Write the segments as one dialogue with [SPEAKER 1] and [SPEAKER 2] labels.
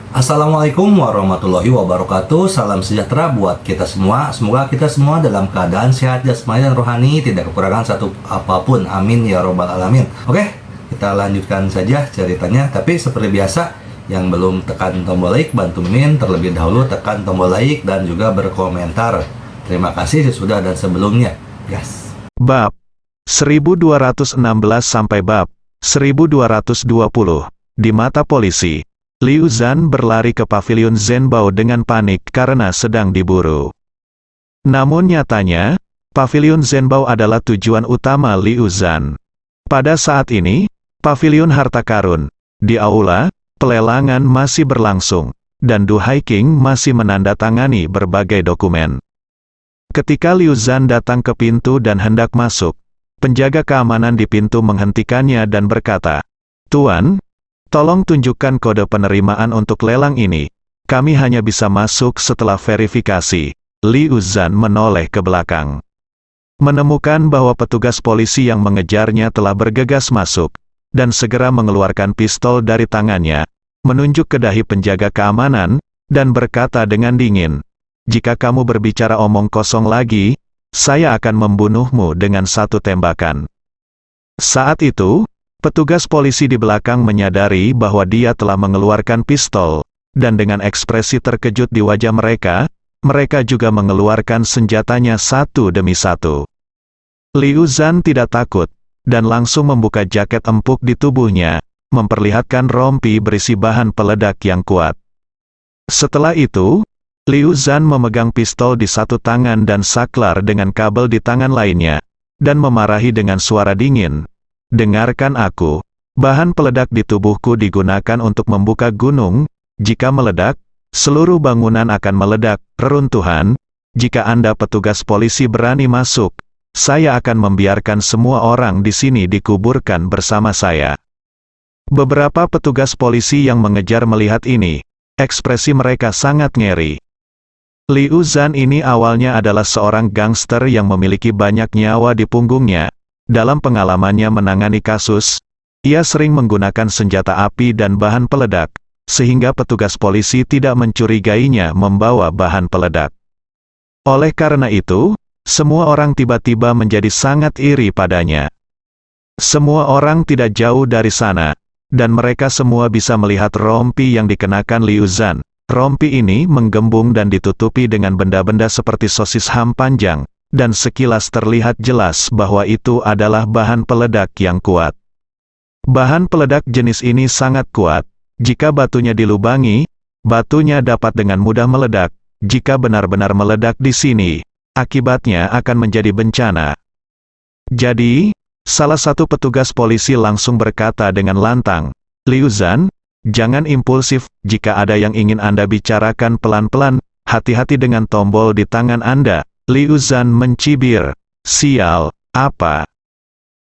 [SPEAKER 1] Assalamualaikum warahmatullahi wabarakatuh. Salam sejahtera buat kita semua. Semoga kita semua dalam keadaan sehat jasmani dan rohani, tidak kekurangan satu apapun. Amin ya robbal alamin. Oke, kita lanjutkan saja ceritanya. Tapi seperti biasa, yang belum tekan tombol like, bantu Mimin terlebih dahulu tekan tombol like dan juga berkomentar. Terima kasih sesudah dan sebelumnya. Yes.
[SPEAKER 2] Bab 1216 sampai bab 1220. Di mata polisi, Liu Zhan berlari ke pavilion Zhenbao dengan panik karena sedang diburu. Namun nyatanya, pavilion Zhenbao adalah tujuan utama Liu Zhan. Pada saat ini, pavilion harta karun di aula pelelangan masih berlangsung, dan Du Haiking masih menandatangani berbagai dokumen. Ketika Liu Zhan datang ke pintu dan hendak masuk, penjaga keamanan di pintu menghentikannya dan berkata, "Tuan, tolong tunjukkan kode penerimaan untuk lelang ini. Kami hanya bisa masuk setelah verifikasi." Liu Zhan menoleh ke belakang. Menemukan bahwa petugas polisi yang mengejarnya telah bergegas masuk, dan segera mengeluarkan pistol dari tangannya, menunjuk ke dahi penjaga keamanan, dan berkata dengan dingin, "Jika kamu berbicara omong kosong lagi, saya akan membunuhmu dengan satu tembakan." Saat itu, petugas polisi di belakang menyadari bahwa dia telah mengeluarkan pistol, dan dengan ekspresi terkejut di wajah mereka, mereka juga mengeluarkan senjatanya satu demi satu. Liu Zhan tidak takut, dan langsung membuka jaket empuk di tubuhnya, memperlihatkan rompi berisi bahan peledak yang kuat. Setelah itu, Liu Zhan memegang pistol di satu tangan dan saklar dengan kabel di tangan lainnya, dan memarahi dengan suara dingin, "Dengarkan aku, bahan peledak di tubuhku digunakan untuk membuka gunung. Jika meledak, seluruh bangunan akan meledak, reruntuhan. Jika Anda petugas polisi berani masuk, saya akan membiarkan semua orang di sini dikuburkan bersama saya." Beberapa petugas polisi yang mengejar melihat ini, ekspresi mereka sangat ngeri. Liu Zhan ini awalnya adalah seorang gangster yang memiliki banyak nyawa di punggungnya. Dalam pengalamannya menangani kasus, ia sering menggunakan senjata api dan bahan peledak, sehingga petugas polisi tidak mencurigainya membawa bahan peledak. Oleh karena itu, semua orang tiba-tiba menjadi sangat iri padanya. Semua orang tidak jauh dari sana, dan mereka semua bisa melihat rompi yang dikenakan Liu Zhan. Rompi ini menggembung dan ditutupi dengan benda-benda seperti sosis ham panjang, dan sekilas terlihat jelas bahwa itu adalah bahan peledak yang kuat. Bahan peledak jenis ini sangat kuat. Jika batunya dilubangi, batunya dapat dengan mudah meledak. Jika benar-benar meledak di sini, akibatnya akan menjadi bencana. Jadi, salah satu petugas polisi langsung berkata dengan lantang, "Liu Zhan, jangan impulsif. Jika ada yang ingin Anda bicarakan pelan-pelan, hati-hati dengan tombol di tangan Anda." Liu Zhan mencibir, "Sial, apa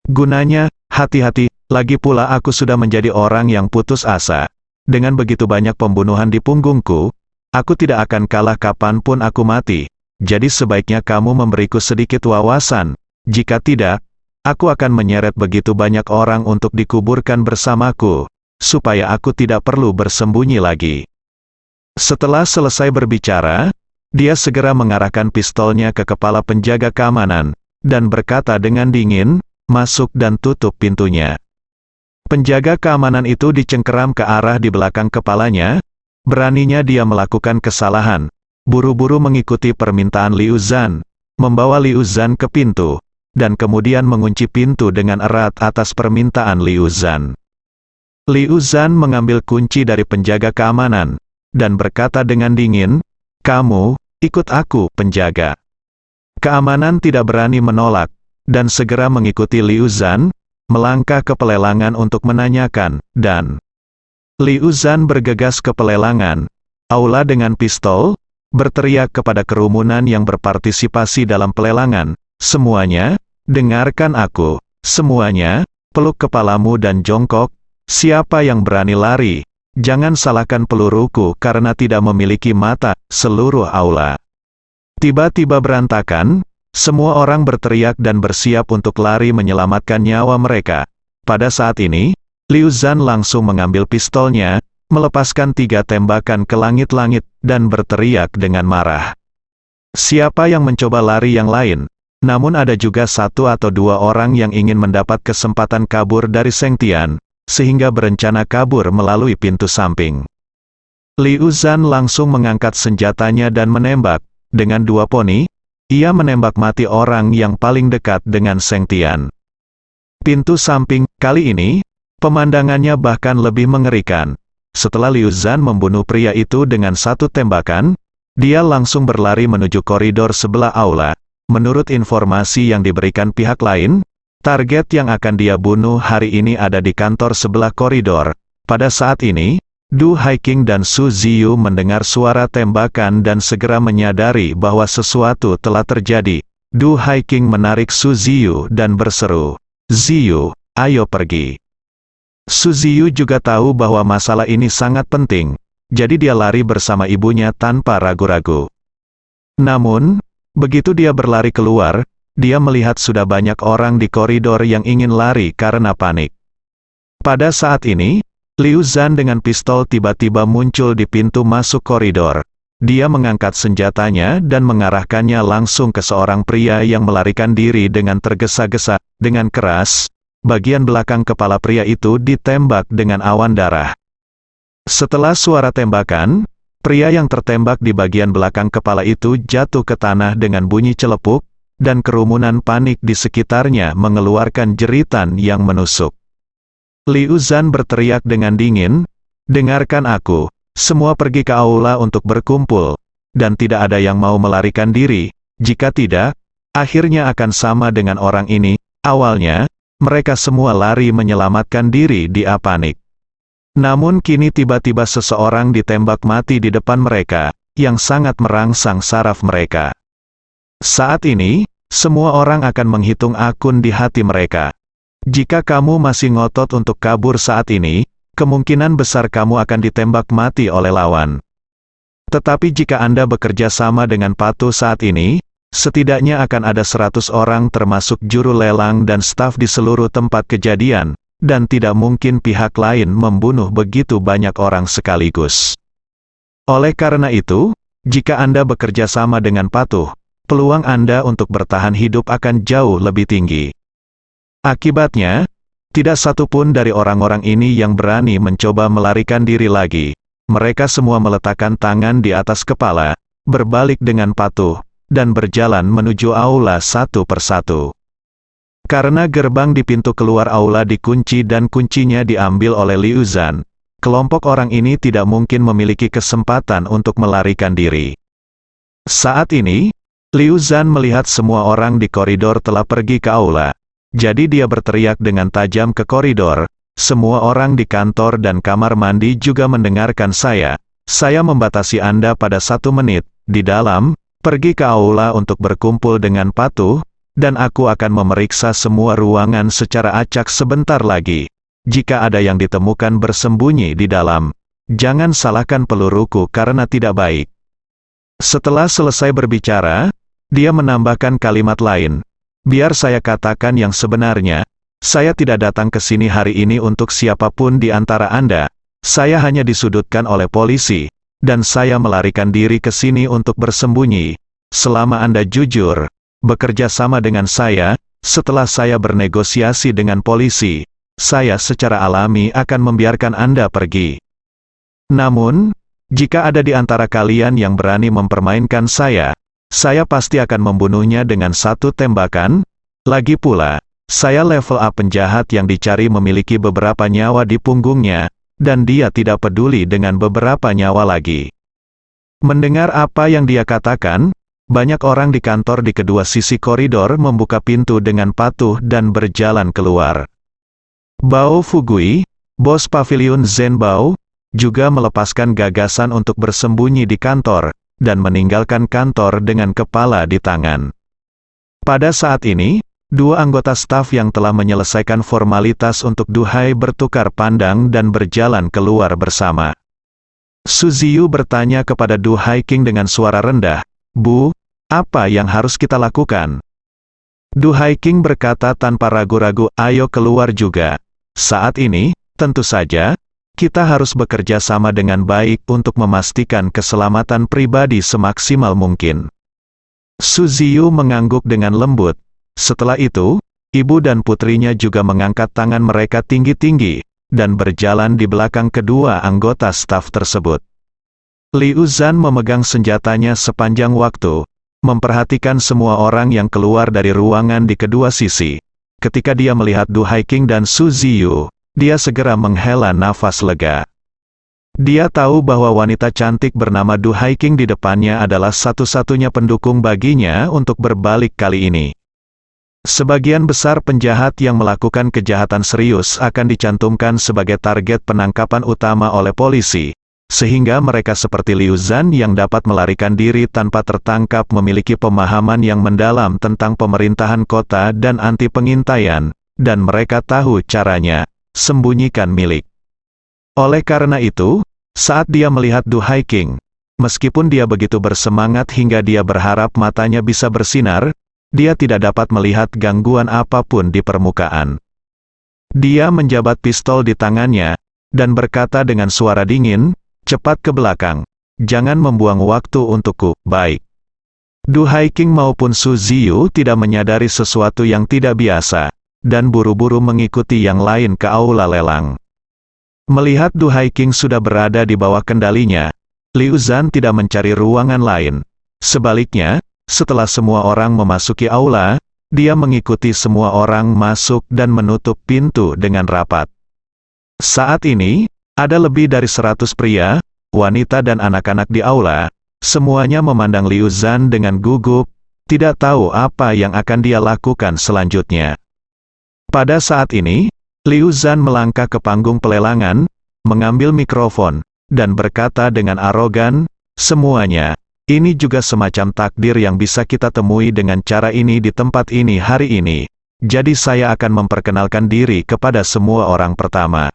[SPEAKER 2] gunanya, hati-hati, lagi pula aku sudah menjadi orang yang putus asa. Dengan begitu banyak pembunuhan di punggungku, aku tidak akan kalah kapanpun aku mati. Jadi sebaiknya kamu memberiku sedikit wawasan. Jika tidak, aku akan menyeret begitu banyak orang untuk dikuburkan bersamaku, supaya aku tidak perlu bersembunyi lagi." Setelah selesai berbicara, dia segera mengarahkan pistolnya ke kepala penjaga keamanan, dan berkata dengan dingin, "Masuk dan tutup pintunya." Penjaga keamanan itu dicengkeram ke arah di belakang kepalanya. Beraninya dia melakukan kesalahan, buru-buru mengikuti permintaan Liu Zhan, membawa Liu Zhan ke pintu, dan kemudian mengunci pintu dengan erat atas permintaan Liu Zhan. Liu Zhan mengambil kunci dari penjaga keamanan, dan berkata dengan dingin, "Kamu, ikut aku, penjaga." Keamanan tidak berani menolak, dan segera mengikuti Liu Zhan, melangkah ke pelelangan untuk menanyakan, dan Liu Zhan bergegas ke pelelangan, aula dengan pistol, berteriak kepada kerumunan yang berpartisipasi dalam pelelangan, "Semuanya, dengarkan aku, semuanya, peluk kepalamu dan jongkok. Siapa yang berani lari, jangan salahkan peluruku karena tidak memiliki mata." Seluruh aula tiba-tiba berantakan. Semua orang berteriak dan bersiap untuk lari menyelamatkan nyawa mereka. Pada saat ini, Liu Zhan langsung mengambil pistolnya, melepaskan 3 tembakan ke langit-langit, dan berteriak dengan marah. Siapa yang mencoba lari yang lain? Namun ada juga 1 atau 2 orang yang ingin mendapat kesempatan kabur dari Seng Tian, sehingga berencana kabur melalui pintu samping. Liu Zhan langsung mengangkat senjatanya dan menembak. Dengan 2 poni, ia menembak mati orang yang paling dekat dengan Seng Tian. Pintu samping, kali ini, pemandangannya bahkan lebih mengerikan. Setelah Liu Zhan membunuh pria itu dengan 1 tembakan, dia langsung berlari menuju koridor sebelah aula. Menurut informasi yang diberikan pihak lain, target yang akan dia bunuh hari ini ada di kantor sebelah koridor. Pada saat ini, Du Haiqing dan Su Ziyu mendengar suara tembakan dan segera menyadari bahwa sesuatu telah terjadi. Du Haiqing menarik Su Ziyu dan berseru, "Ziyu, ayo pergi." Su Ziyu juga tahu bahwa masalah ini sangat penting, jadi dia lari bersama ibunya tanpa ragu-ragu. Namun, begitu dia berlari keluar, dia melihat sudah banyak orang di koridor yang ingin lari karena panik. Pada saat ini, Liu Zhan dengan pistol tiba-tiba muncul di pintu masuk koridor. Dia mengangkat senjatanya dan mengarahkannya langsung ke seorang pria yang melarikan diri dengan tergesa-gesa. Dengan keras, bagian belakang kepala pria itu ditembak dengan awan darah. Setelah suara tembakan, pria yang tertembak di bagian belakang kepala itu jatuh ke tanah dengan bunyi celepuk, dan kerumunan panik di sekitarnya mengeluarkan jeritan yang menusuk. Liu Zhan berteriak dengan dingin, "Dengarkan aku, semua pergi ke aula untuk berkumpul, dan tidak ada yang mau melarikan diri, jika tidak, akhirnya akan sama dengan orang ini." Awalnya, mereka semua lari menyelamatkan diri di panik. Namun kini tiba-tiba seseorang ditembak mati di depan mereka, yang sangat merangsang saraf mereka. Saat ini, semua orang akan menghitung akun di hati mereka. Jika kamu masih ngotot untuk kabur saat ini, kemungkinan besar kamu akan ditembak mati oleh lawan. Tetapi jika Anda bekerja sama dengan patuh saat ini, setidaknya akan ada 100 orang termasuk juru lelang dan staf di seluruh tempat kejadian, dan tidak mungkin pihak lain membunuh begitu banyak orang sekaligus. Oleh karena itu, jika Anda bekerja sama dengan patuh, peluang Anda untuk bertahan hidup akan jauh lebih tinggi. Akibatnya, tidak satu pun dari orang-orang ini yang berani mencoba melarikan diri lagi. Mereka semua meletakkan tangan di atas kepala, berbalik dengan patuh, dan berjalan menuju aula satu persatu. Karena gerbang di pintu keluar aula dikunci dan kuncinya diambil oleh Liu Zhan, kelompok orang ini tidak mungkin memiliki kesempatan untuk melarikan diri. Saat ini, Liu Zhan melihat semua orang di koridor telah pergi ke aula. Jadi dia berteriak dengan tajam ke koridor, "Semua orang di kantor dan kamar mandi juga mendengarkan saya. Saya membatasi Anda pada 1 menit, di dalam, pergi ke aula untuk berkumpul dengan patuh, dan aku akan memeriksa semua ruangan secara acak sebentar lagi. Jika ada yang ditemukan bersembunyi di dalam, jangan salahkan peluruku karena tidak baik." Setelah selesai berbicara, dia menambahkan kalimat lain, "Biar saya katakan yang sebenarnya, saya tidak datang ke sini hari ini untuk siapapun di antara Anda. Saya hanya disudutkan oleh polisi, dan saya melarikan diri ke sini untuk bersembunyi. Selama Anda jujur, bekerja sama dengan saya, setelah saya bernegosiasi dengan polisi, saya secara alami akan membiarkan Anda pergi. Namun, jika ada di antara kalian yang berani mempermainkan saya pasti akan membunuhnya dengan 1 tembakan. Lagi pula, saya level up penjahat yang dicari memiliki beberapa nyawa di punggungnya, dan dia tidak peduli dengan beberapa nyawa lagi." Mendengar apa yang dia katakan, banyak orang di kantor di kedua sisi koridor membuka pintu dengan patuh dan berjalan keluar. Bao Fugui, bos paviliun Zhenbao, juga melepaskan gagasan untuk bersembunyi di kantor, dan meninggalkan kantor dengan kepala di tangan. Pada saat ini, 2 anggota staf yang telah menyelesaikan formalitas untuk duhai bertukar pandang dan berjalan keluar bersama. Su Ziyu bertanya kepada Du Haiqing dengan suara rendah, "Bu, apa yang harus kita lakukan?" Du Haiqing berkata tanpa ragu-ragu, "Ayo keluar juga. Saat ini, tentu saja, Kita harus bekerja sama dengan baik untuk memastikan keselamatan pribadi semaksimal mungkin. Su Ziyu mengangguk dengan lembut. Setelah itu, ibu dan putrinya juga mengangkat tangan mereka tinggi-tinggi, dan berjalan di belakang kedua anggota staf tersebut. Liu Zhan memegang senjatanya sepanjang waktu, memperhatikan semua orang yang keluar dari ruangan di kedua sisi. Ketika dia melihat Du Haiqing dan Su Ziyu, dia segera menghela nafas lega. Dia tahu bahwa wanita cantik bernama Du Haiqing di depannya adalah satu-satunya pendukung baginya untuk berbalik kali ini. Sebagian besar penjahat yang melakukan kejahatan serius akan dicantumkan sebagai target penangkapan utama oleh polisi, sehingga mereka seperti Liu Zhan yang dapat melarikan diri tanpa tertangkap memiliki pemahaman yang mendalam tentang pemerintahan kota dan anti pengintaian, dan mereka tahu caranya. Sembunyikan milik. Oleh karena itu, saat dia melihat Du Haiqing, meskipun dia begitu bersemangat hingga dia berharap matanya bisa bersinar, dia tidak dapat melihat gangguan apapun di permukaan. Dia menjabat pistol di tangannya, dan berkata dengan suara dingin, "Cepat ke belakang. Jangan membuang waktu untukku." Baik. Du Haiqing maupun Su Ziyu tidak menyadari sesuatu yang tidak biasa, dan buru-buru mengikuti yang lain ke aula lelang. Melihat Du Haiqing sudah berada di bawah kendalinya, Liu Zhan tidak mencari ruangan lain. Sebaliknya, setelah semua orang memasuki aula, dia mengikuti semua orang masuk dan menutup pintu dengan rapat. Saat ini, ada lebih dari 100 pria, wanita dan anak-anak di aula. Semuanya memandang Liu Zhan dengan gugup, tidak tahu apa yang akan dia lakukan selanjutnya. Pada saat ini, Liu Zhan melangkah ke panggung pelelangan, mengambil mikrofon, dan berkata dengan arogan, "Semuanya, ini juga semacam takdir yang bisa kita temui dengan cara ini di tempat ini hari ini. Jadi saya akan memperkenalkan diri kepada semua orang pertama."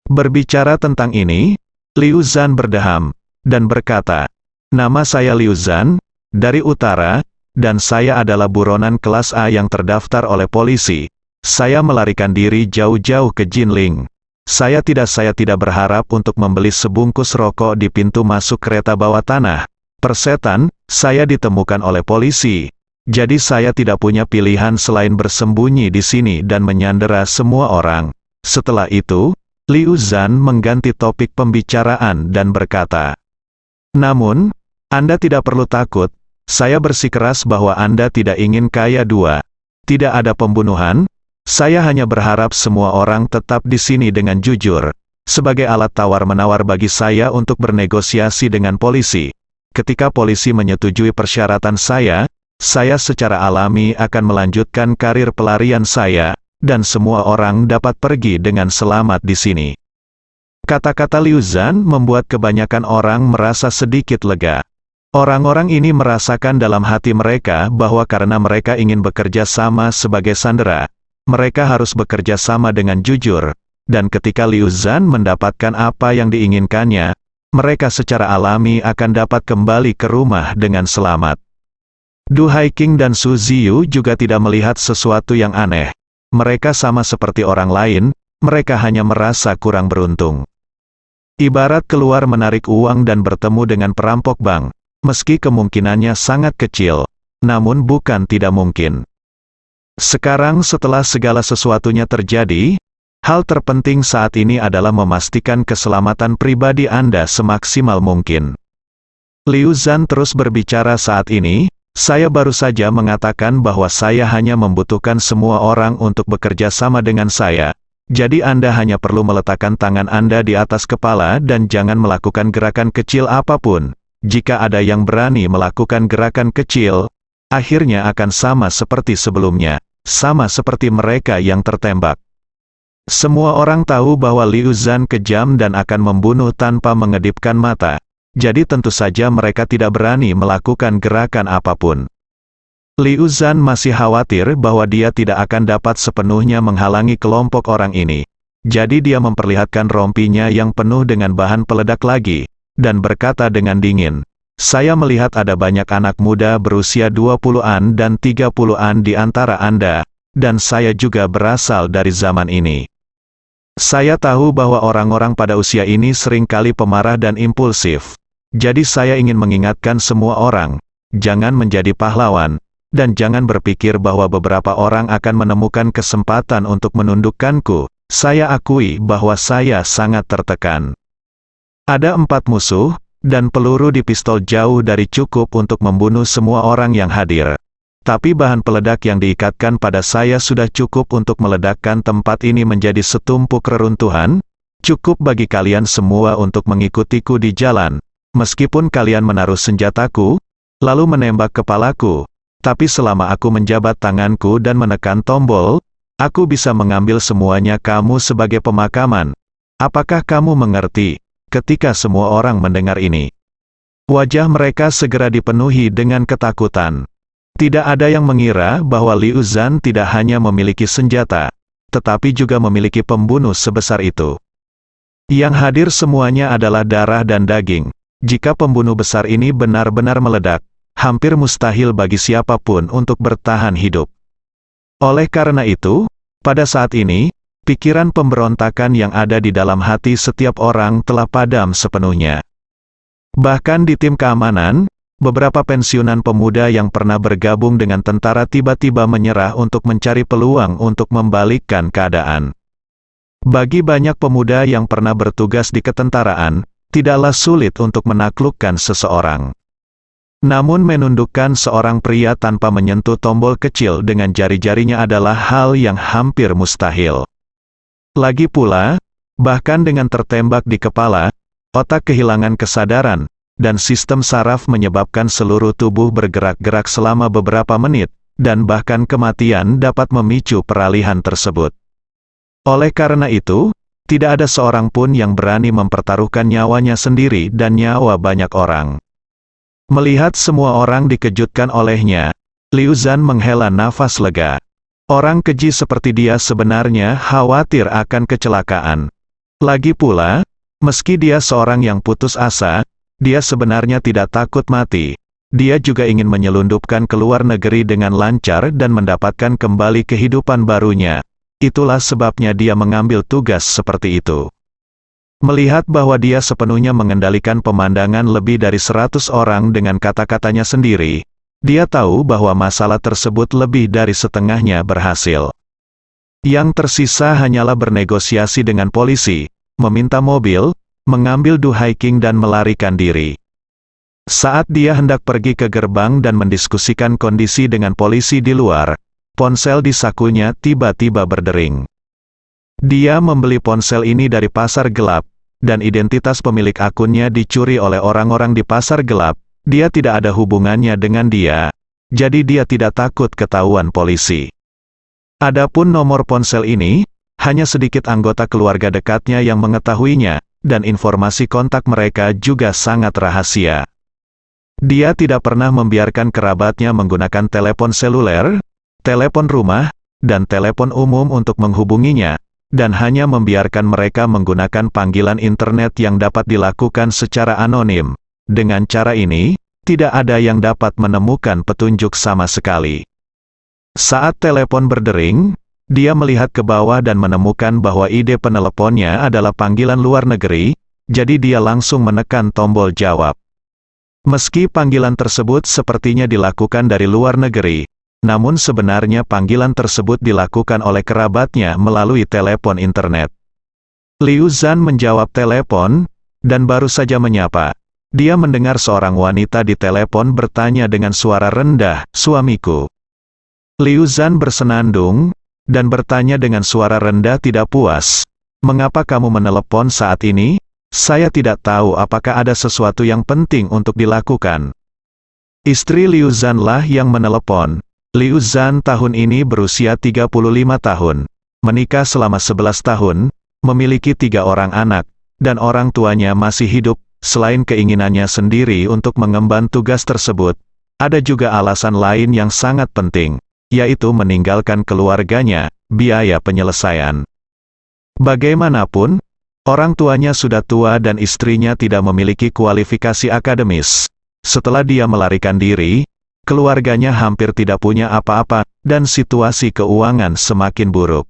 [SPEAKER 2] Berbicara tentang ini, Liu Zhan berdeham, dan berkata, "Nama saya Liu Zhan, dari utara, dan saya adalah buronan kelas A yang terdaftar oleh polisi. Saya melarikan diri jauh-jauh ke Jinling. Saya tidak berharap untuk membeli sebungkus rokok di pintu masuk kereta bawah tanah. Persetan, saya ditemukan oleh polisi. Jadi saya tidak punya pilihan selain bersembunyi di sini dan menyandera semua orang." Setelah itu, Liu Zhan mengganti topik pembicaraan dan berkata, "Namun, Anda tidak perlu takut. Saya bersikeras bahwa Anda tidak ingin kaya dua. Tidak ada pembunuhan. Saya hanya berharap semua orang tetap di sini dengan jujur, sebagai alat tawar-menawar bagi saya untuk bernegosiasi dengan polisi. Ketika polisi menyetujui persyaratan saya secara alami akan melanjutkan karir pelarian saya, dan semua orang dapat pergi dengan selamat di sini." Kata-kata Liu Zhan membuat kebanyakan orang merasa sedikit lega. Orang-orang ini merasakan dalam hati mereka bahwa karena mereka ingin bekerja sama sebagai sandera, mereka harus bekerja sama dengan jujur, dan ketika Liu Zhan mendapatkan apa yang diinginkannya, mereka secara alami akan dapat kembali ke rumah dengan selamat. Du Haiqing dan Su Ziyu juga tidak melihat sesuatu yang aneh. Mereka sama seperti orang lain, mereka hanya merasa kurang beruntung. Ibarat keluar menarik uang dan bertemu dengan perampok bank, meski kemungkinannya sangat kecil, namun bukan tidak mungkin. Sekarang setelah segala sesuatunya terjadi, hal terpenting saat ini adalah memastikan keselamatan pribadi Anda semaksimal mungkin. Liu Zhan terus berbicara saat ini, "Saya baru saja mengatakan bahwa saya hanya membutuhkan semua orang untuk bekerja sama dengan saya. Jadi Anda hanya perlu meletakkan tangan Anda di atas kepala dan jangan melakukan gerakan kecil apapun. Jika ada yang berani melakukan gerakan kecil, akhirnya akan sama seperti sebelumnya, sama seperti mereka yang tertembak." Semua orang tahu bahwa Liu Zhan kejam dan akan membunuh tanpa mengedipkan mata. Jadi tentu saja mereka tidak berani melakukan gerakan apapun. Liu Zhan masih khawatir bahwa dia tidak akan dapat sepenuhnya menghalangi kelompok orang ini. Jadi dia memperlihatkan rompinya yang penuh dengan bahan peledak lagi, dan berkata dengan dingin, "Saya melihat ada banyak anak muda berusia 20-an dan 30-an di antara Anda, dan saya juga berasal dari zaman ini. Saya tahu bahwa orang-orang pada usia ini seringkali pemarah dan impulsif. Jadi saya ingin mengingatkan semua orang, jangan menjadi pahlawan, dan jangan berpikir bahwa beberapa orang akan menemukan kesempatan untuk menundukkanku. Saya akui bahwa saya sangat tertekan. Ada 4 musuh, dan peluru di pistol jauh dari cukup untuk membunuh semua orang yang hadir. Tapi bahan peledak yang diikatkan pada saya sudah cukup untuk meledakkan tempat ini menjadi setumpuk reruntuhan. Cukup bagi kalian semua untuk mengikutiku di jalan, meskipun kalian menaruh senjataku, lalu menembak kepalaku. Tapi selama aku menjabat tanganku dan menekan tombol, aku bisa mengambil semuanya kamu sebagai pemakaman. Apakah kamu mengerti? Ketika semua orang mendengar ini, wajah mereka segera dipenuhi dengan ketakutan. Tidak ada yang mengira bahwa Liu Zhan tidak hanya memiliki senjata, tetapi juga memiliki pembunuh sebesar itu. Yang hadir semuanya adalah darah dan daging. Jika pembunuh besar ini benar-benar meledak, hampir mustahil bagi siapapun untuk bertahan hidup. Oleh karena itu, pada saat ini, pikiran pemberontakan yang ada di dalam hati setiap orang telah padam sepenuhnya. Bahkan di tim keamanan, beberapa pensiunan pemuda yang pernah bergabung dengan tentara tiba-tiba menyerah untuk mencari peluang untuk membalikkan keadaan. Bagi banyak pemuda yang pernah bertugas di ketentaraan, tidaklah sulit untuk menaklukkan seseorang. Namun menundukkan seorang pria tanpa menyentuh tombol kecil dengan jari-jarinya adalah hal yang hampir mustahil. Lagi pula, bahkan dengan tertembak di kepala, otak kehilangan kesadaran, dan sistem saraf menyebabkan seluruh tubuh bergerak-gerak selama beberapa menit, dan bahkan kematian dapat memicu peralihan tersebut. Oleh karena itu, tidak ada seorang pun yang berani mempertaruhkan nyawanya sendiri dan nyawa banyak orang. Melihat semua orang dikejutkan olehnya, Liu Zhan menghela nafas lega. Orang keji seperti dia sebenarnya khawatir akan kecelakaan. Lagi pula, meski dia seorang yang putus asa, dia sebenarnya tidak takut mati. Dia juga ingin menyelundupkan ke luar negeri dengan lancar dan mendapatkan kembali kehidupan barunya. Itulah sebabnya dia mengambil tugas seperti itu. Melihat bahwa dia sepenuhnya mengendalikan pemandangan lebih dari 100 orang dengan kata-katanya sendiri, dia tahu bahwa masalah tersebut lebih dari setengahnya berhasil. Yang tersisa hanyalah bernegosiasi dengan polisi, meminta mobil, mengambil hiking dan melarikan diri. Saat dia hendak pergi ke gerbang dan mendiskusikan kondisi dengan polisi di luar, ponsel di sakunya tiba-tiba berdering. Dia membeli ponsel ini dari pasar gelap, dan identitas pemilik akunnya dicuri oleh orang-orang di pasar gelap. Dia tidak ada hubungannya dengan dia, jadi dia tidak takut ketahuan polisi. Adapun nomor ponsel ini, hanya sedikit anggota keluarga dekatnya yang mengetahuinya, dan informasi kontak mereka juga sangat rahasia. Dia tidak pernah membiarkan kerabatnya menggunakan telepon seluler, telepon rumah, dan telepon umum untuk menghubunginya, dan hanya membiarkan mereka menggunakan panggilan internet yang dapat dilakukan secara anonim. Dengan cara ini, tidak ada yang dapat menemukan petunjuk sama sekali. Saat telepon berdering, dia melihat ke bawah dan menemukan bahwa ide peneleponnya adalah panggilan luar negeri, jadi dia langsung menekan tombol jawab. Meski panggilan tersebut sepertinya dilakukan dari luar negeri, namun sebenarnya panggilan tersebut dilakukan oleh kerabatnya melalui telepon internet. Liu Zhan menjawab telepon, dan baru saja menyapa. Dia mendengar seorang wanita di telepon bertanya dengan suara rendah, "Suamiku." Liu Zhan bersenandung, dan bertanya dengan suara rendah tidak puas, "Mengapa kamu menelepon saat ini? Saya tidak tahu apakah ada sesuatu yang penting untuk dilakukan." Istri Liu Zhan lah yang menelepon. Liu Zhan tahun ini berusia 35 tahun, menikah selama 11 tahun, memiliki 3 orang anak, dan orang tuanya masih hidup. Selain keinginannya sendiri untuk mengemban tugas tersebut, ada juga alasan lain yang sangat penting, yaitu meninggalkan keluarganya, biaya penyelesaian. Bagaimanapun, orang tuanya sudah tua dan istrinya tidak memiliki kualifikasi akademis. Setelah dia melarikan diri, keluarganya hampir tidak punya apa-apa, dan situasi keuangan semakin buruk.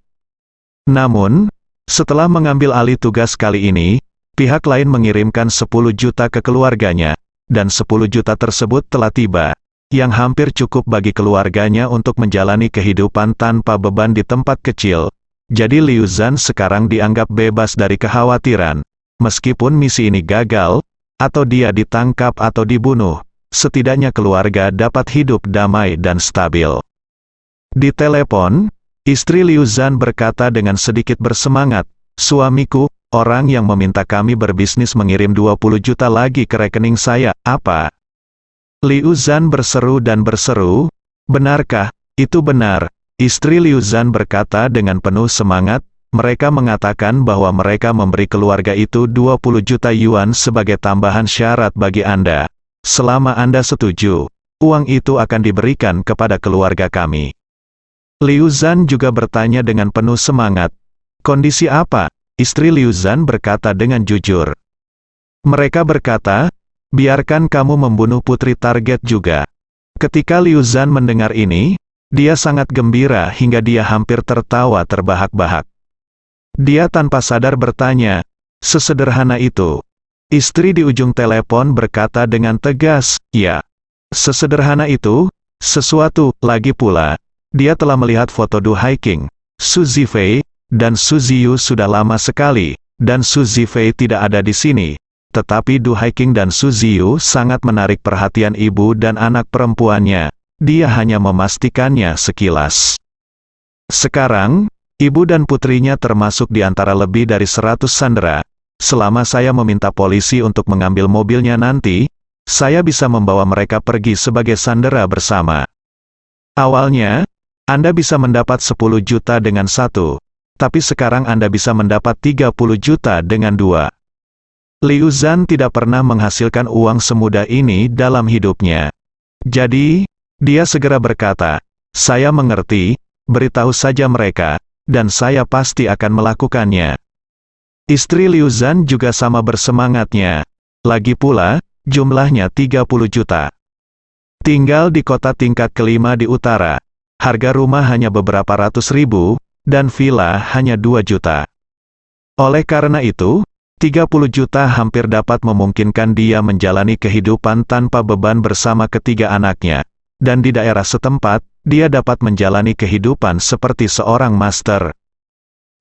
[SPEAKER 2] Namun, Setelah mengambil alih tugas kali ini, pihak lain mengirimkan 10 juta ke keluarganya, dan 10 juta tersebut telah tiba, yang hampir cukup bagi keluarganya untuk menjalani kehidupan tanpa beban di tempat kecil. Jadi Liu Zhan sekarang dianggap bebas dari kekhawatiran. Meskipun misi ini gagal, atau dia ditangkap atau dibunuh, setidaknya keluarga dapat hidup damai dan stabil. Di telepon, istri Liu Zhan berkata dengan sedikit bersemangat, "Suamiku, orang yang meminta kami berbisnis mengirim 20 juta lagi ke rekening saya, apa?" Liu Zhan berseru dan berseru, "Benarkah?" "Itu benar." Istri Liu Zhan berkata dengan penuh semangat, "Mereka mengatakan bahwa mereka memberi keluarga itu 20 juta yuan sebagai tambahan syarat bagi Anda. Selama Anda setuju, uang itu akan diberikan kepada keluarga kami." Liu Zhan juga bertanya dengan penuh semangat, "Kondisi apa?" Istri Liu Zhan berkata dengan jujur. Mereka berkata, "Biarkan kamu membunuh putri target juga." Ketika Liu Zhan mendengar ini, dia sangat gembira hingga dia hampir tertawa terbahak-bahak. Dia tanpa sadar bertanya, "Sesederhana itu?" Istri di ujung telepon berkata dengan tegas, "Ya. Sesederhana itu." Sesuatu lagi pula, dia telah melihat foto Du Haiking, Su Zifei, dan Su Ziyu sudah lama sekali, dan Su Zifei tidak ada di sini. Tetapi Du Haiking dan Su Ziyu sangat menarik perhatian ibu dan anak perempuannya. Dia hanya memastikannya sekilas. Sekarang, ibu dan putrinya termasuk di antara lebih dari 100 sandera. Selama saya meminta polisi untuk mengambil mobilnya nanti, saya bisa membawa mereka pergi sebagai sandera bersama. Awalnya, Anda bisa mendapat 10 juta dengan satu, tapi sekarang Anda bisa mendapat 30 juta dengan dua. Liu Zhan tidak pernah menghasilkan uang semudah ini dalam hidupnya. Jadi, dia segera berkata, "Saya mengerti, beritahu saja mereka, dan saya pasti akan melakukannya." Istri Liu Zhan juga sama bersemangatnya. Lagi pula, jumlahnya 30 juta. Tinggal di kota tingkat kelima di utara. Harga rumah hanya beberapa ratus ribu, dan villa hanya 2 juta. Oleh karena itu, 30 juta hampir dapat memungkinkan dia menjalani kehidupan tanpa beban bersama ketiga anaknya. Dan di daerah setempat, dia dapat menjalani kehidupan seperti seorang master.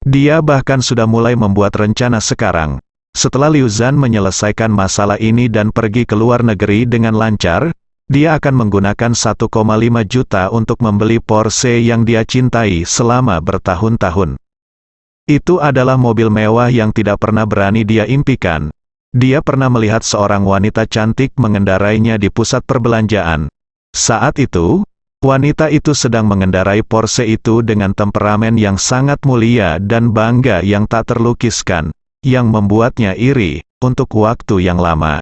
[SPEAKER 2] Dia bahkan sudah mulai membuat rencana sekarang. Setelah Liu Zhan menyelesaikan masalah ini dan pergi ke luar negeri dengan lancar, dia akan menggunakan 1,5 juta untuk membeli Porsche yang dia cintai selama bertahun-tahun. Itu adalah mobil mewah yang tidak pernah berani dia impikan. Dia pernah melihat seorang wanita cantik mengendarainya di pusat perbelanjaan. Saat itu, wanita itu sedang mengendarai Porsche itu dengan temperamen yang sangat mulia dan bangga yang tak terlukiskan, yang membuatnya iri untuk waktu yang lama.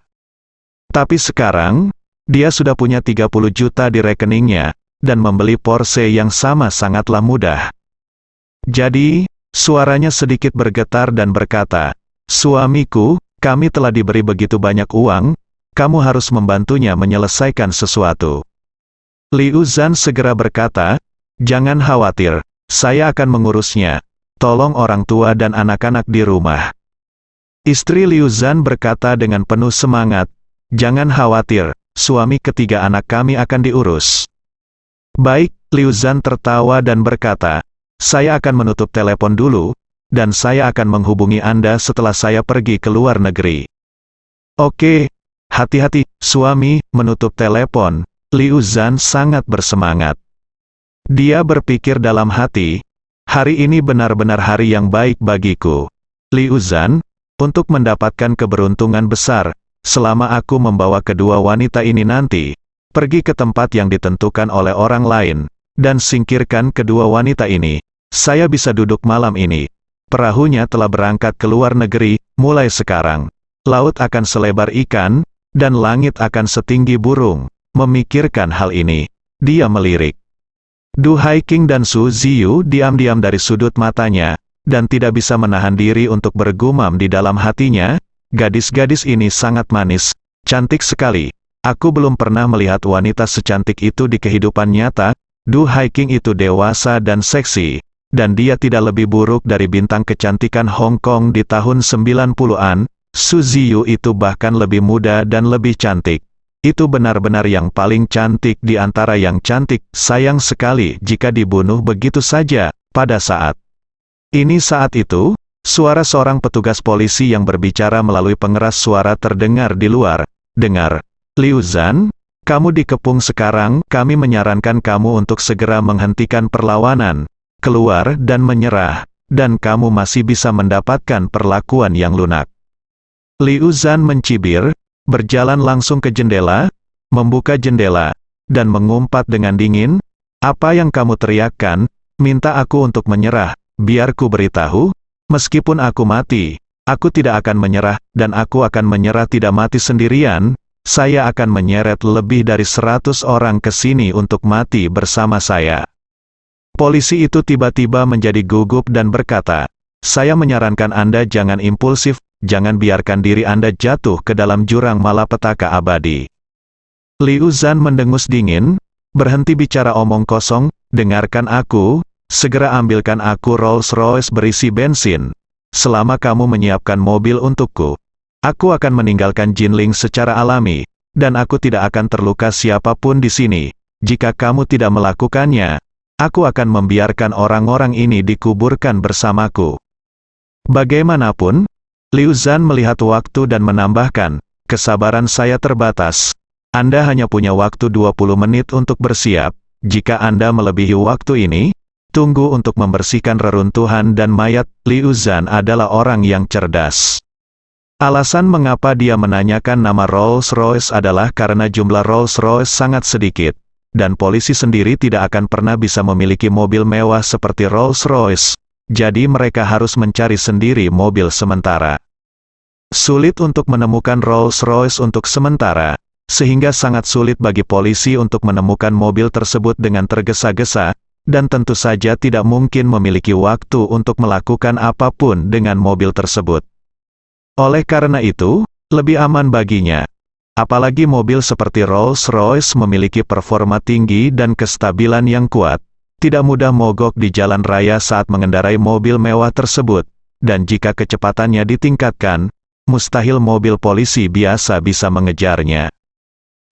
[SPEAKER 2] Tapi sekarang, dia sudah punya 30 juta di rekeningnya, dan membeli Porsche yang sama sangatlah mudah. Jadi, suaranya sedikit bergetar dan berkata, "Suamiku, kami telah diberi begitu banyak uang, kamu harus membantunya menyelesaikan sesuatu." Liu Zhan segera berkata, "Jangan khawatir, saya akan mengurusnya. Tolong orang tua dan anak-anak di rumah." Istri Liu Zhan berkata dengan penuh semangat, "Jangan khawatir, suami ketiga anak kami akan diurus." "Baik," Liu Zhan tertawa dan berkata, "Saya akan menutup telepon dulu, dan saya akan menghubungi Anda setelah saya pergi ke luar negeri." "Oke, hati-hati, suami." Menutup telepon, Liu Zhan sangat bersemangat. Dia berpikir dalam hati, "Hari ini benar-benar hari yang baik bagiku, Liu Zhan, untuk mendapatkan keberuntungan besar. Selama aku membawa kedua wanita ini nanti, pergi ke tempat yang ditentukan oleh orang lain, dan singkirkan kedua wanita ini, saya bisa duduk malam ini. Perahunya telah berangkat ke luar negeri, mulai sekarang. Laut akan selebar ikan, dan langit akan setinggi burung." Memikirkan hal ini, dia melirik. Du Haiking dan Su Ziyu diam-diam dari sudut matanya, dan tidak bisa menahan diri untuk bergumam di dalam hatinya, "Gadis-gadis ini sangat manis, cantik sekali. Aku belum pernah melihat wanita secantik itu di kehidupan nyata." Du Haiking itu dewasa dan seksi, dan dia tidak lebih buruk dari bintang kecantikan Hong Kong di tahun 90-an, Su Ziyu itu bahkan lebih muda dan lebih cantik. Itu benar-benar yang paling cantik di antara yang cantik. Sayang sekali jika dibunuh begitu saja, pada saat itu, suara seorang petugas polisi yang berbicara melalui pengeras suara terdengar di luar. Dengar, Liu Zhan, kamu dikepung sekarang, kami menyarankan kamu untuk segera menghentikan perlawanan, keluar dan menyerah, dan kamu masih bisa mendapatkan perlakuan yang lunak. Liu Zhan mencibir, berjalan langsung ke jendela, membuka jendela, dan mengumpat dengan dingin, apa yang kamu teriakkan, minta aku untuk menyerah, biar ku beritahu, meskipun aku mati, aku tidak akan menyerah, dan aku akan menyerah tidak mati sendirian, saya akan menyeret lebih dari 100 orang ke sini untuk mati bersama saya. Polisi itu tiba-tiba menjadi gugup dan berkata, saya menyarankan Anda jangan impulsif, jangan biarkan diri Anda jatuh ke dalam jurang malapetaka abadi. Liu Zhan mendengus dingin, berhenti bicara omong kosong, dengarkan aku, segera ambilkan aku Rolls-Royce berisi bensin. Selama kamu menyiapkan mobil untukku, aku akan meninggalkan Jinling secara alami, dan aku tidak akan terluka siapapun di sini. Jika kamu tidak melakukannya, aku akan membiarkan orang-orang ini dikuburkan bersamaku. Bagaimanapun, Liu Zhan melihat waktu dan menambahkan, kesabaran saya terbatas. Anda hanya punya waktu 20 menit untuk bersiap. Jika Anda melebihi waktu ini, tunggu untuk membersihkan reruntuhan dan mayat. Liu Zhan adalah orang yang cerdas. Alasan mengapa dia menanyakan nama Rolls-Royce adalah karena jumlah Rolls-Royce sangat sedikit, dan polisi sendiri tidak akan pernah bisa memiliki mobil mewah seperti Rolls-Royce, jadi mereka harus mencari sendiri mobil sementara. Sulit untuk menemukan Rolls-Royce untuk sementara, sehingga sangat sulit bagi polisi untuk menemukan mobil tersebut dengan tergesa-gesa, dan tentu saja tidak mungkin memiliki waktu untuk melakukan apapun dengan mobil tersebut. Oleh karena itu, lebih aman baginya. Apalagi mobil seperti Rolls-Royce memiliki performa tinggi dan kestabilan yang kuat, tidak mudah mogok di jalan raya saat mengendarai mobil mewah tersebut, dan jika kecepatannya ditingkatkan, mustahil mobil polisi biasa bisa mengejarnya.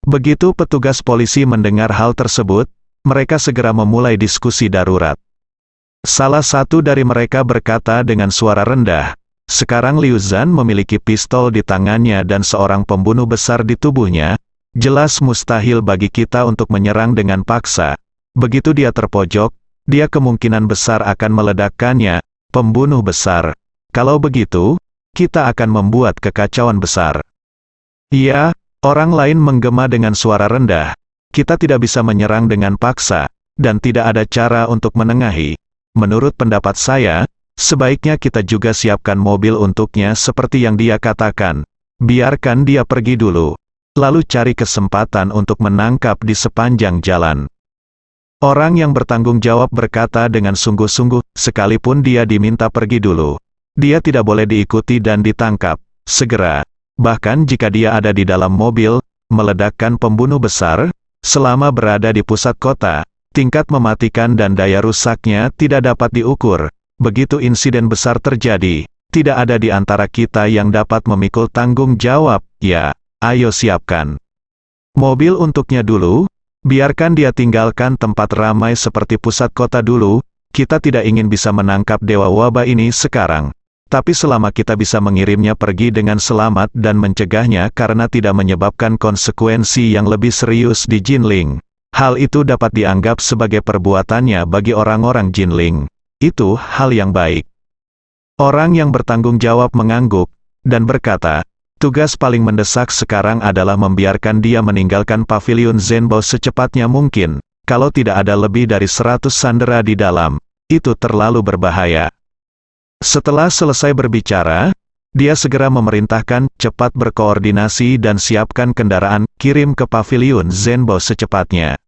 [SPEAKER 2] Begitu petugas polisi mendengar hal tersebut, mereka segera memulai diskusi darurat. Salah satu dari mereka berkata dengan suara rendah, sekarang Liu Zhan memiliki pistol di tangannya dan seorang pembunuh besar di tubuhnya, jelas mustahil bagi kita untuk menyerang dengan paksa. Begitu dia terpojok, dia kemungkinan besar akan meledakkannya, pembunuh besar. Kalau begitu, kita akan membuat kekacauan besar. Iya, orang lain menggema dengan suara rendah, kita tidak bisa menyerang dengan paksa, dan tidak ada cara untuk menengahi. Menurut pendapat saya, sebaiknya kita juga siapkan mobil untuknya seperti yang dia katakan. Biarkan dia pergi dulu, lalu cari kesempatan untuk menangkap di sepanjang jalan. Orang yang bertanggung jawab berkata dengan sungguh-sungguh, sekalipun dia diminta pergi dulu, dia tidak boleh diikuti dan ditangkap segera. Bahkan jika dia ada di dalam mobil, meledakkan pembunuh besar, selama berada di pusat kota, tingkat mematikan dan daya rusaknya tidak dapat diukur. Begitu insiden besar terjadi, tidak ada di antara kita yang dapat memikul tanggung jawab. Ya, ayo siapkan mobil untuknya dulu, biarkan dia tinggalkan tempat ramai seperti pusat kota dulu. Kita tidak ingin bisa menangkap dewa wabah ini sekarang, tapi selama kita bisa mengirimnya pergi dengan selamat dan mencegahnya karena tidak menyebabkan konsekuensi yang lebih serius di Jinling, hal itu dapat dianggap sebagai perbuatannya bagi orang-orang Jinling. Itu hal yang baik. Orang yang bertanggung jawab mengangguk, dan berkata, tugas paling mendesak sekarang adalah membiarkan dia meninggalkan pavilion Zhenbao secepatnya mungkin. Kalau tidak ada lebih dari 100 sandera di dalam, itu terlalu berbahaya. Setelah selesai berbicara, dia segera memerintahkan, cepat berkoordinasi dan siapkan kendaraan, kirim ke pavilion Zhenbao secepatnya.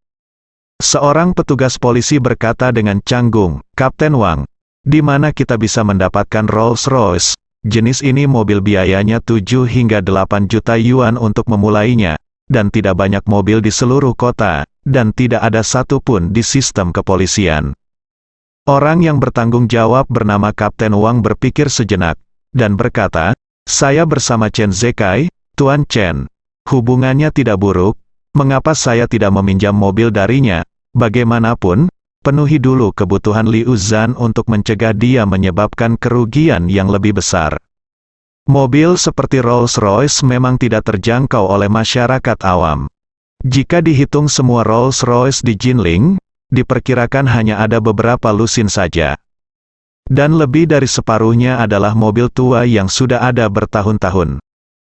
[SPEAKER 2] Seorang petugas polisi berkata dengan canggung, Kapten Wang, di mana kita bisa mendapatkan Rolls-Royce? Jenis ini mobil biayanya 7 hingga 8 juta yuan untuk memulainya, dan tidak banyak mobil di seluruh kota, dan tidak ada satupun di sistem kepolisian. Orang yang bertanggung jawab bernama Kapten Wang berpikir sejenak, dan berkata, "Saya bersama Chen Zekai, Tuan Chen. Hubungannya tidak buruk, mengapa saya tidak meminjam mobil darinya? Bagaimanapun, penuhi dulu kebutuhan Liu Zhan untuk mencegah dia menyebabkan kerugian yang lebih besar." Mobil seperti Rolls-Royce memang tidak terjangkau oleh masyarakat awam. Jika dihitung semua Rolls-Royce di Jinling, diperkirakan hanya ada beberapa lusin saja. Dan lebih dari separuhnya adalah mobil tua yang sudah ada bertahun-tahun.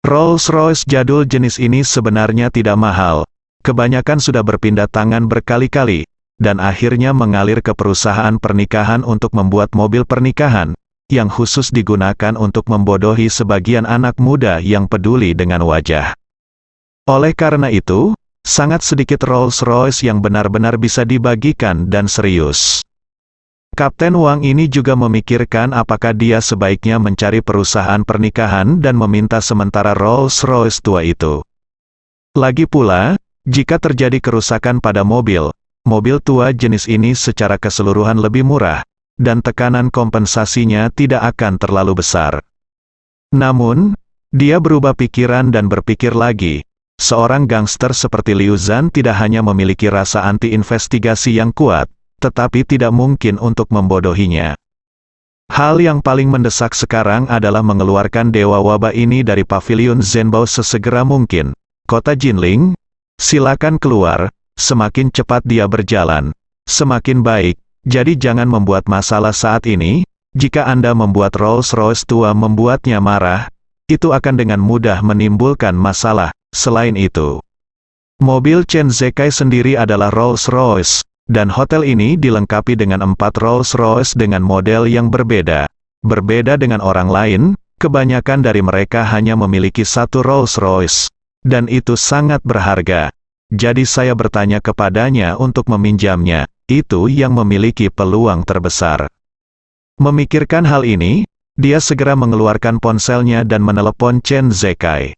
[SPEAKER 2] Rolls-Royce jadul jenis ini sebenarnya tidak mahal. Kebanyakan sudah berpindah tangan berkali-kali, dan akhirnya mengalir ke perusahaan pernikahan untuk membuat mobil pernikahan, yang khusus digunakan untuk membodohi sebagian anak muda yang peduli dengan wajah. Oleh karena itu, sangat sedikit Rolls-Royce yang benar-benar bisa dibagikan dan serius. Kapten Wang ini juga memikirkan apakah dia sebaiknya mencari perusahaan pernikahan dan meminta sementara Rolls-Royce tua itu. Lagi pula, jika terjadi kerusakan pada mobil tua jenis ini secara keseluruhan lebih murah, dan tekanan kompensasinya tidak akan terlalu besar. Namun, dia berubah pikiran dan berpikir lagi. Seorang gangster seperti Liu Zhan tidak hanya memiliki rasa anti-investigasi yang kuat, tetapi tidak mungkin untuk membodohinya. Hal yang paling mendesak sekarang adalah mengeluarkan Dewa Wabah ini dari Pavilion Zhenbao sesegera mungkin. Kota Jinling, silakan keluar, semakin cepat dia berjalan, semakin baik, jadi jangan membuat masalah saat ini. Jika Anda membuat Rolls-Royce tua membuatnya marah, itu akan dengan mudah menimbulkan masalah. Selain itu, mobil Chen Zekai sendiri adalah Rolls-Royce, dan hotel ini dilengkapi dengan 4 Rolls-Royce dengan model yang berbeda. Berbeda dengan orang lain, kebanyakan dari mereka hanya memiliki 1 Rolls-Royce, dan itu sangat berharga. Jadi saya bertanya kepadanya untuk meminjamnya, itu yang memiliki peluang terbesar. Memikirkan hal ini, dia segera mengeluarkan ponselnya dan menelepon Chen Zekai.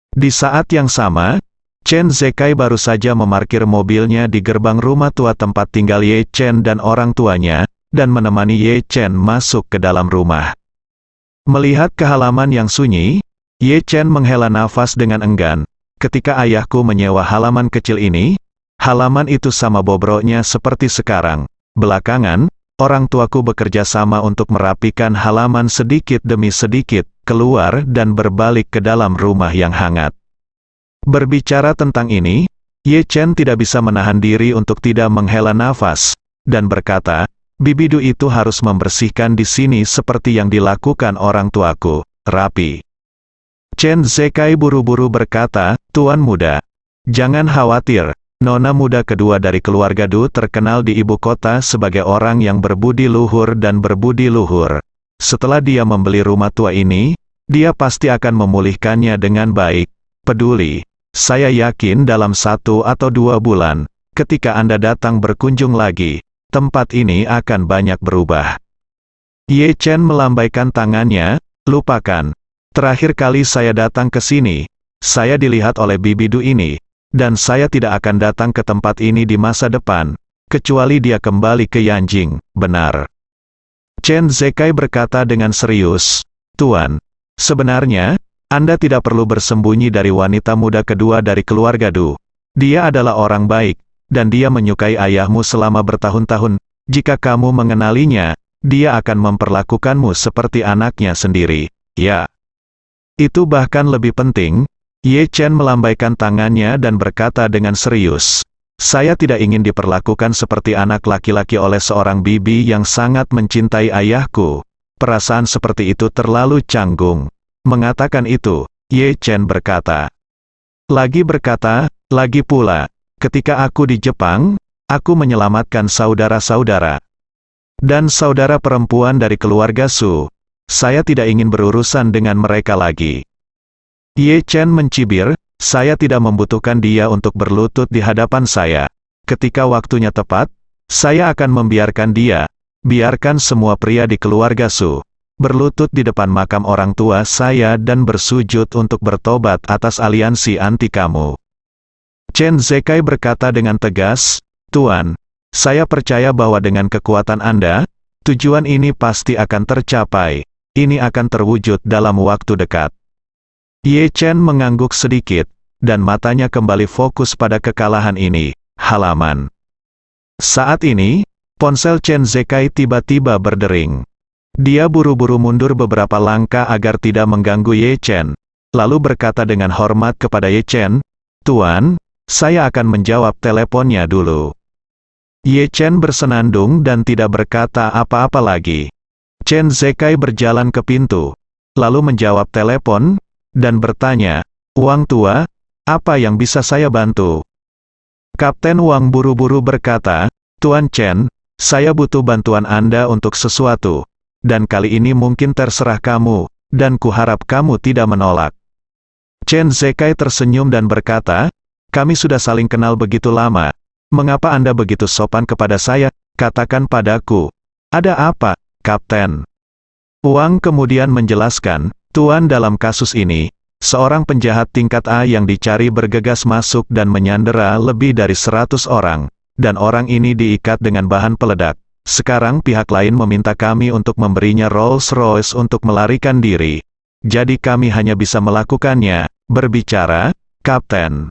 [SPEAKER 2] Di saat yang sama, Chen Zekai baru saja memarkir mobilnya di gerbang rumah tua tempat tinggal Ye Chen dan orang tuanya, dan menemani Ye Chen masuk ke dalam rumah. Melihat ke halaman yang sunyi, Ye Chen menghela nafas dengan enggan. Ketika ayahku menyewa halaman kecil ini, halaman itu sama bobroknya seperti sekarang. Belakangan, orang tuaku bekerja sama untuk merapikan halaman sedikit demi sedikit, keluar dan berbalik ke dalam rumah yang hangat. Berbicara tentang ini, Ye Chen tidak bisa menahan diri untuk tidak menghela nafas, dan berkata, "Bibidu itu harus membersihkan di sini seperti yang dilakukan orang tuaku, rapi." Chen Zekai buru-buru berkata, "Tuan muda, jangan khawatir, nona muda kedua dari keluarga Du terkenal di ibu kota sebagai orang yang berbudi luhur dan berbudi luhur. Setelah dia membeli rumah tua ini, dia pasti akan memulihkannya dengan baik. Peduli, saya yakin dalam 1 atau 2 bulan, ketika Anda datang berkunjung lagi, tempat ini akan banyak berubah." Ye Chen melambaikan tangannya, "Lupakan. Terakhir kali saya datang ke sini, saya dilihat oleh Bibidu ini, dan saya tidak akan datang ke tempat ini di masa depan, kecuali dia kembali ke Yanjing, benar." Chen Zekai berkata dengan serius, "Tuan, sebenarnya, Anda tidak perlu bersembunyi dari wanita muda kedua dari keluarga Du. Dia adalah orang baik, dan dia menyukai ayahmu selama bertahun-tahun. Jika kamu mengenalinya, dia akan memperlakukanmu seperti anaknya sendiri. Ya. Itu bahkan lebih penting." Ye Chen melambaikan tangannya dan berkata dengan serius, "Saya tidak ingin diperlakukan seperti anak laki-laki oleh seorang bibi yang sangat mencintai ayahku. Perasaan seperti itu terlalu canggung." Mengatakan itu, Ye Chen berkata, "Lagi pula, ketika aku di Jepang, aku menyelamatkan saudara-saudara dan saudara perempuan dari keluarga Su. Saya tidak ingin berurusan dengan mereka lagi." Ye Chen mencibir, "Saya tidak membutuhkan dia untuk berlutut di hadapan saya. Ketika waktunya tepat, saya akan membiarkan dia, biarkan semua pria di keluarga Su, berlutut di depan makam orang tua saya dan bersujud untuk bertobat atas aliansi anti kamu." Chen Zekai berkata dengan tegas, "Tuan, Saya percaya bahwa dengan kekuatan Anda, tujuan ini pasti akan tercapai. Ini akan terwujud dalam waktu dekat. Ye Chen mengangguk sedikit, dan matanya kembali fokus pada kekalahan ini. Halaman. Saat ini, ponsel Chen Zekai tiba-tiba berdering. Dia buru-buru mundur beberapa langkah agar tidak mengganggu Ye Chen, lalu berkata dengan hormat kepada Ye Chen, "Tuan, saya akan menjawab teleponnya dulu." Ye Chen bersenandung dan tidak berkata apa-apa lagi. Chen Zekai berjalan ke pintu, lalu menjawab telepon, dan bertanya, "Wang Tua, apa yang bisa saya bantu?" Kapten Wang buru-buru berkata, "Tuan Chen, saya butuh bantuan Anda untuk sesuatu, dan kali ini mungkin terserah kamu, dan kuharap kamu tidak menolak." Chen Zekai tersenyum dan berkata, "Kami sudah saling kenal begitu lama. Mengapa Anda begitu sopan kepada saya? Katakan padaku. Ada apa, Kapten?" Wang kemudian menjelaskan, "Tuan, dalam kasus ini, seorang penjahat tingkat A yang dicari bergegas masuk dan menyandera lebih dari 100 orang, dan orang ini diikat dengan bahan peledak. Sekarang pihak lain meminta kami untuk memberinya Rolls-Royce untuk melarikan diri. Jadi kami hanya bisa melakukannya. Berbicara, Kapten."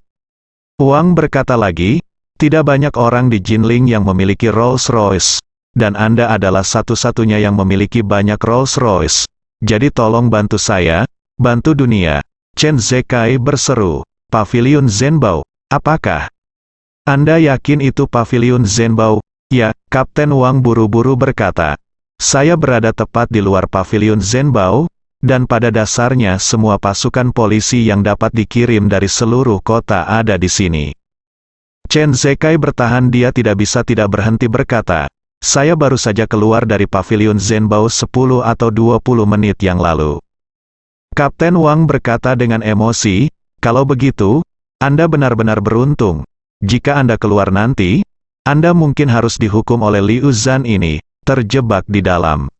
[SPEAKER 2] Wang berkata lagi, "Tidak banyak orang di Jinling yang memiliki Rolls-Royce, dan Anda adalah satu-satunya yang memiliki banyak Rolls-Royce. Jadi tolong bantu saya, bantu dunia." Chen Zekai berseru, "Paviliun Zhenbao, apakah Anda yakin itu Paviliun Zhenbao?" "Ya," Kapten Wang buru-buru berkata. "Saya berada tepat di luar Paviliun Zhenbao, dan pada dasarnya semua pasukan polisi yang dapat dikirim dari seluruh kota ada di sini." Chen Zekai bertahan, dia tidak bisa tidak berhenti berkata, "Saya baru saja keluar dari Paviliun Zhenbao 10 atau 20 menit yang lalu." Kapten Wang berkata dengan emosi, "Kalau begitu, Anda benar-benar beruntung. Jika Anda keluar nanti, Anda mungkin harus dihukum oleh Liu Zhan ini, terjebak di dalam."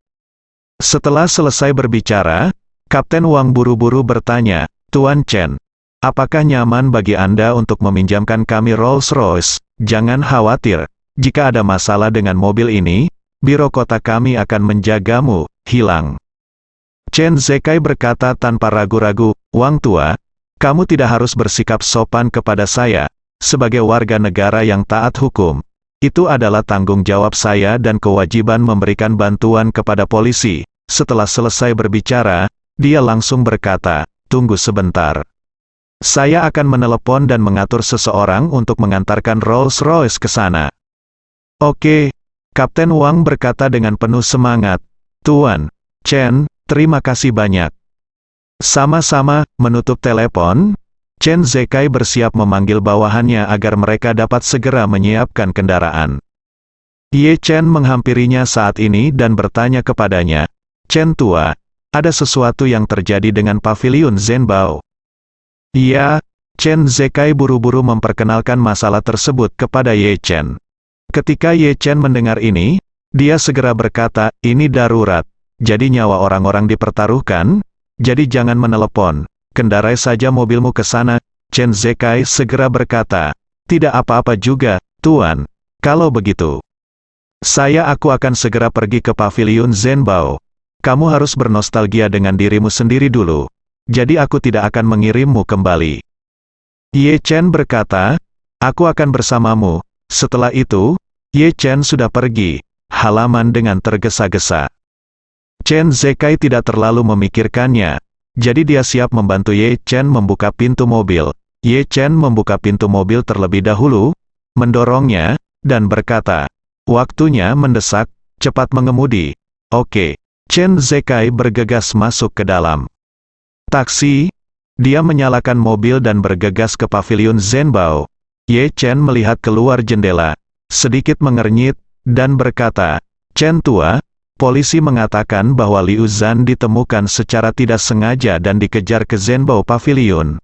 [SPEAKER 2] Setelah selesai berbicara, Kapten Wang buru-buru bertanya, "Tuan Chen, apakah nyaman bagi Anda untuk meminjamkan kami Rolls-Royce? Jangan khawatir, jika ada masalah dengan mobil ini, biro kota kami akan menjagamu hilang." Chen Zekai berkata tanpa ragu-ragu, "Wang Tua, kamu tidak harus bersikap sopan kepada saya. Sebagai warga negara yang taat hukum, itu adalah tanggung jawab saya dan kewajiban memberikan bantuan kepada polisi." Setelah selesai berbicara, dia langsung berkata, "Tunggu sebentar. Saya akan menelepon dan mengatur seseorang untuk mengantarkan Rolls-Royce ke sana." "Oke," Kapten Wang berkata dengan penuh semangat. "Tuan Chen, terima kasih banyak." Sama-sama menutup telepon, Chen Zekai bersiap memanggil bawahannya agar mereka dapat segera menyiapkan kendaraan. Ye Chen menghampirinya saat ini dan bertanya kepadanya, "Chen Tua, ada sesuatu yang terjadi dengan Paviliun Zhenbao?" "Iya." Chen Zekai buru-buru memperkenalkan masalah tersebut kepada Ye Chen. Ketika Ye Chen mendengar ini, dia segera berkata, "Ini darurat. Jadi nyawa orang-orang dipertaruhkan, jadi jangan menelepon. Kendarai saja mobilmu ke sana." Chen Zekai segera berkata, "Tidak apa-apa juga, Tuan. Kalau begitu, aku akan segera pergi ke Paviliun Zhenbao. Kamu harus bernostalgia dengan dirimu sendiri dulu. Jadi aku tidak akan mengirimmu kembali." Ye Chen berkata, "Aku akan bersamamu." Setelah itu, Ye Chen sudah pergi. Halaman dengan tergesa-gesa. Chen Zekai tidak terlalu memikirkannya, jadi dia siap membantu Ye Chen membuka pintu mobil. Ye Chen membuka pintu mobil terlebih dahulu, mendorongnya, dan berkata, "Waktunya mendesak, cepat mengemudi." "Oke." Chen Zekai bergegas masuk ke dalam taksi. Dia menyalakan mobil dan bergegas ke Paviliun Zhenbao. Ye Chen melihat keluar jendela, sedikit mengernyit, dan berkata, "Chen Tua, polisi mengatakan bahwa Liu Zhan ditemukan secara tidak sengaja dan dikejar ke Zhenbao Pavilion."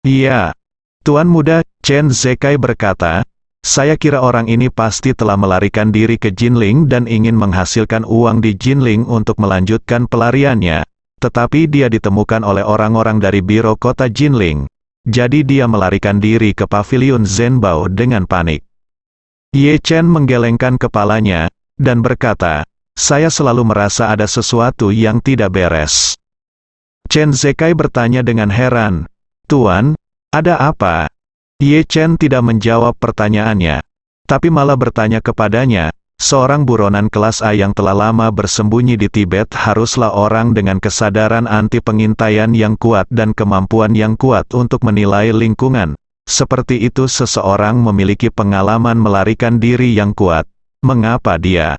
[SPEAKER 2] "Iya, Tuan Muda," Chen Zekai berkata, "saya kira orang ini pasti telah melarikan diri ke Jinling dan ingin menghasilkan uang di Jinling untuk melanjutkan pelariannya. Tetapi dia ditemukan oleh orang-orang dari biro kota Jinling. Jadi dia melarikan diri ke Paviliun Zhenbao dengan panik." Ye Chen menggelengkan kepalanya, dan berkata, saya selalu merasa ada sesuatu yang tidak beres. Chen Zekai bertanya dengan heran, Tuan, ada apa? Ye Chen tidak menjawab pertanyaannya, tapi malah bertanya kepadanya, seorang buronan kelas A yang telah lama bersembunyi di Tibet haruslah orang dengan kesadaran anti pengintaian yang kuat dan kemampuan yang kuat untuk menilai lingkungan. Seperti itu seseorang memiliki pengalaman melarikan diri yang kuat. Mengapa dia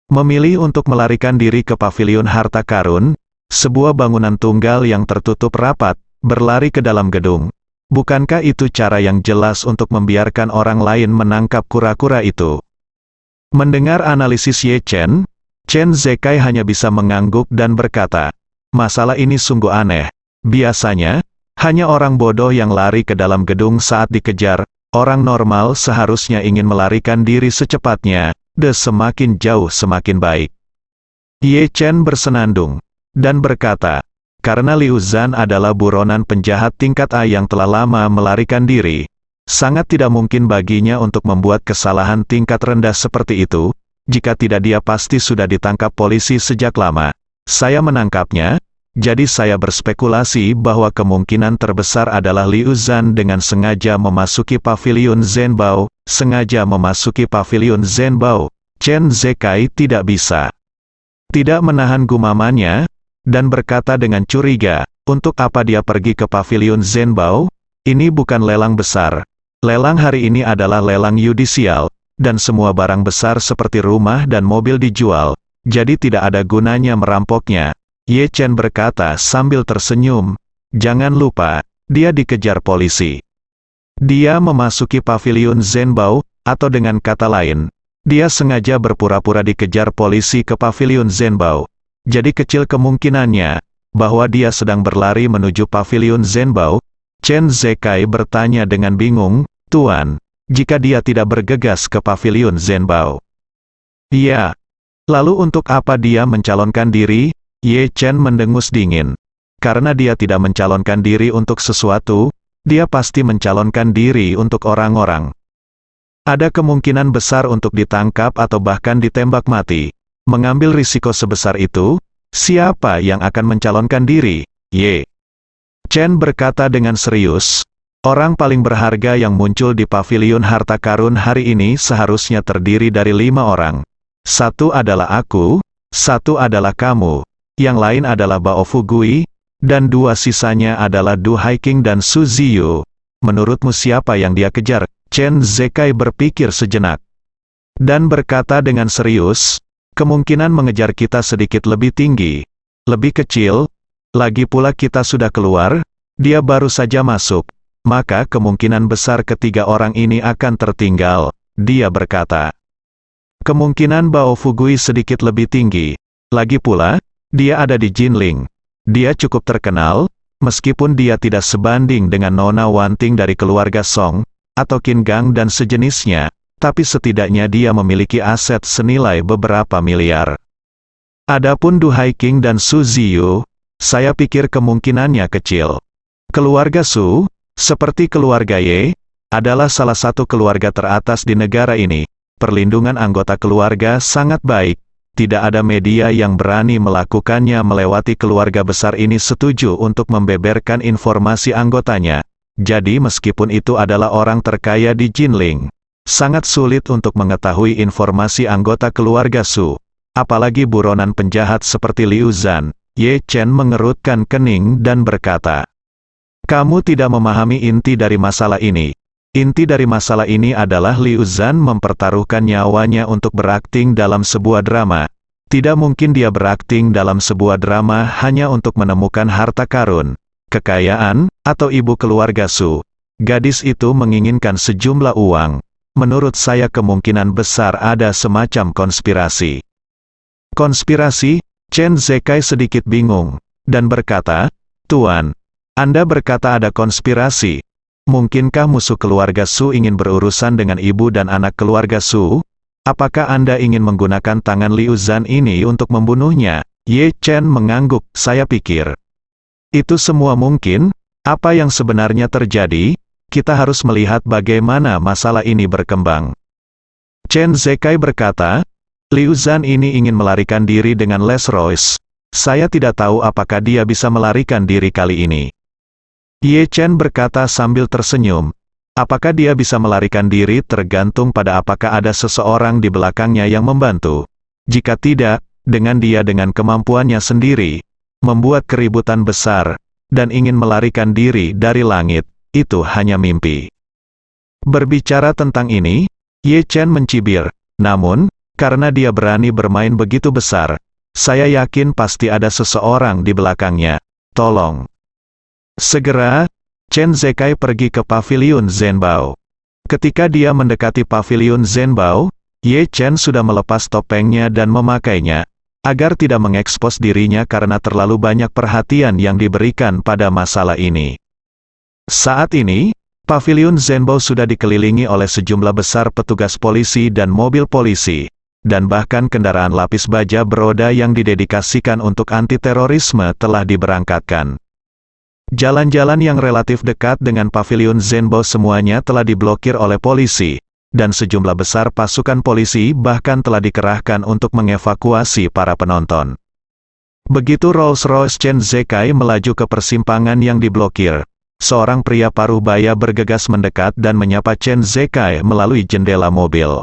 [SPEAKER 2] memilih untuk melarikan diri ke pavilion harta karun, sebuah bangunan tunggal yang tertutup rapat, berlari ke dalam gedung? Bukankah itu cara yang jelas untuk membiarkan orang lain menangkap kura-kura itu? Mendengar analisis Ye Chen, Chen Zekai hanya bisa mengangguk dan berkata, masalah ini sungguh aneh. Biasanya, hanya orang bodoh yang lari ke dalam gedung saat dikejar. Orang normal seharusnya ingin melarikan diri secepatnya, semakin jauh semakin baik. Ye Chen bersenandung, dan berkata, karena Liu Zhan adalah buronan penjahat tingkat A yang telah lama melarikan diri, sangat tidak mungkin baginya untuk membuat kesalahan tingkat rendah seperti itu. Jika tidak, dia pasti sudah ditangkap polisi sejak lama. Saya menangkapnya, jadi saya berspekulasi bahwa kemungkinan terbesar adalah Liu Zhan dengan sengaja memasuki pavilion Zhenbao. Sengaja memasuki pavilion Zhenbao. Chen Zekai tidak bisa tidak menahan gumamannya, dan berkata dengan curiga, untuk apa dia pergi ke pavilion Zhenbao? Ini bukan lelang besar. Lelang hari ini adalah lelang yudisial, dan semua barang besar seperti rumah dan mobil dijual, jadi tidak ada gunanya merampoknya. Ye Chen berkata sambil tersenyum, jangan lupa, dia dikejar polisi. Dia memasuki pavilion Zhenbao, atau dengan kata lain, dia sengaja berpura-pura dikejar polisi ke pavilion Zhenbao. Jadi kecil kemungkinannya bahwa dia sedang berlari menuju pavilion Zhenbao. Chen Zekai bertanya dengan bingung, Tuan, jika dia tidak bergegas ke pavilion Zhenbao? Iya. Lalu untuk apa dia mencalonkan diri? Ye Chen mendengus dingin. Karena dia tidak mencalonkan diri untuk sesuatu, dia pasti mencalonkan diri untuk orang-orang. Ada kemungkinan besar untuk ditangkap atau bahkan ditembak mati. Mengambil risiko sebesar itu, siapa yang akan mencalonkan diri? Ye Chen berkata dengan serius, orang paling berharga yang muncul di pavilion harta karun hari ini seharusnya terdiri dari 5 orang. 1 adalah aku, 1 adalah kamu, yang lain adalah Bao Fugui, dan 2 sisanya adalah Du Haiqing dan Su Ziyu. Menurutmu siapa yang dia kejar? Chen Zekai berpikir sejenak, dan berkata dengan serius, kemungkinan mengejar kita sedikit lebih tinggi, lebih kecil, lagi pula kita sudah keluar, dia baru saja masuk, maka kemungkinan besar ketiga orang ini akan tertinggal, dia berkata. Kemungkinan Bao Fugui sedikit lebih tinggi, lagi pula, dia ada di Jinling. Dia cukup terkenal, meskipun dia tidak sebanding dengan Nona Wanting dari keluarga Song, atau Qin Gang dan sejenisnya, tapi setidaknya dia memiliki aset senilai beberapa miliar. Adapun Du Haiqing dan Su Ziyu, saya pikir kemungkinannya kecil. Keluarga Su, seperti keluarga Ye, adalah salah satu keluarga teratas di negara ini. Perlindungan anggota keluarga sangat baik. Tidak ada media yang berani melakukannya melewati keluarga besar ini setuju untuk membeberkan informasi anggotanya. Jadi meskipun itu adalah orang terkaya di Jinling, sangat sulit untuk mengetahui informasi anggota keluarga Su. Apalagi buronan penjahat seperti Liu Zhan. Ye Chen mengerutkan kening dan berkata, kamu tidak memahami inti dari masalah ini. Inti dari masalah ini adalah Liu Zhan mempertaruhkan nyawanya untuk berakting dalam sebuah drama. Tidak mungkin dia berakting dalam sebuah drama hanya untuk menemukan harta karun, kekayaan, atau ibu keluarga Su. Gadis itu menginginkan sejumlah uang. Menurut saya kemungkinan besar ada semacam konspirasi. Konspirasi? Chen Zekai sedikit bingung, dan berkata, Tuan, Anda berkata ada konspirasi. Mungkinkah musuh keluarga Su ingin berurusan dengan ibu dan anak keluarga Su? Apakah Anda ingin menggunakan tangan Liu Zhan ini untuk membunuhnya? Ye Chen mengangguk, saya pikir. Itu semua mungkin. Apa yang sebenarnya terjadi? Kita harus melihat bagaimana masalah ini berkembang. Chen Zekai berkata, Liu Zhan ini ingin melarikan diri dengan Rolls-Royce. Saya tidak tahu apakah dia bisa melarikan diri kali ini. Ye Chen berkata sambil tersenyum. Apakah dia bisa melarikan diri tergantung pada apakah ada seseorang di belakangnya yang membantu. Jika tidak, dengan kemampuannya sendiri, membuat keributan besar, dan ingin melarikan diri dari langit, itu hanya mimpi. Berbicara tentang ini, Ye Chen mencibir, namun, karena dia berani bermain begitu besar, saya yakin pasti ada seseorang di belakangnya. Tolong. Segera, Chen Zekai pergi ke paviliun Zhenbao. Ketika dia mendekati paviliun Zhenbao, Ye Chen sudah melepas topengnya dan memakainya, agar tidak mengekspos dirinya karena terlalu banyak perhatian yang diberikan pada masalah ini. Saat ini, paviliun Zhenbao sudah dikelilingi oleh sejumlah besar petugas polisi dan mobil polisi, dan bahkan kendaraan lapis baja beroda yang didedikasikan untuk anti-terorisme telah diberangkatkan. Jalan-jalan yang relatif dekat dengan paviliun Zhenbao semuanya telah diblokir oleh polisi, dan sejumlah besar pasukan polisi bahkan telah dikerahkan untuk mengevakuasi para penonton. Begitu Rolls-Royce Chen Zekai melaju ke persimpangan yang diblokir, seorang pria paruh baya bergegas mendekat dan menyapa Chen Zekai melalui jendela mobil.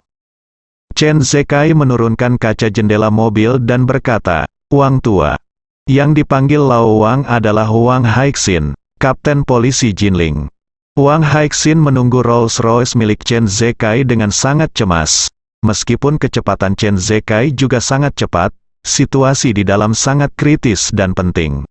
[SPEAKER 2] Chen Zekai menurunkan kaca jendela mobil dan berkata, "Wang tua." Yang dipanggil Lao Wang adalah Wang Haixin, Kapten Polisi Jinling. Wang Haixin menunggu Rolls-Royce milik Chen Zekai dengan sangat cemas. Meskipun kecepatan Chen Zekai juga sangat cepat, situasi di dalam sangat kritis dan penting.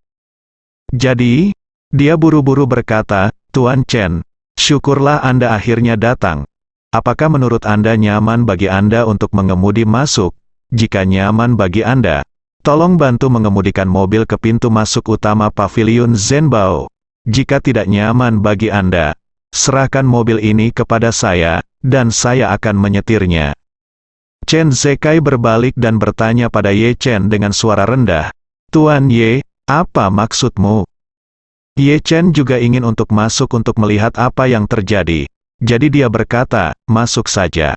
[SPEAKER 2] Jadi, dia buru-buru berkata, "Tuan Chen, syukurlah Anda akhirnya datang. Apakah menurut Anda nyaman bagi Anda untuk mengemudi masuk? Jika nyaman bagi Anda, tolong bantu mengemudikan mobil ke pintu masuk utama paviliun Zhenbao. Jika tidak nyaman bagi Anda, serahkan mobil ini kepada saya, dan saya akan menyetirnya." Chen Zekai berbalik dan bertanya pada Ye Chen dengan suara rendah, "Tuan Ye, apa maksudmu?" Ye Chen juga ingin untuk masuk untuk melihat apa yang terjadi. Jadi dia berkata, "Masuk saja."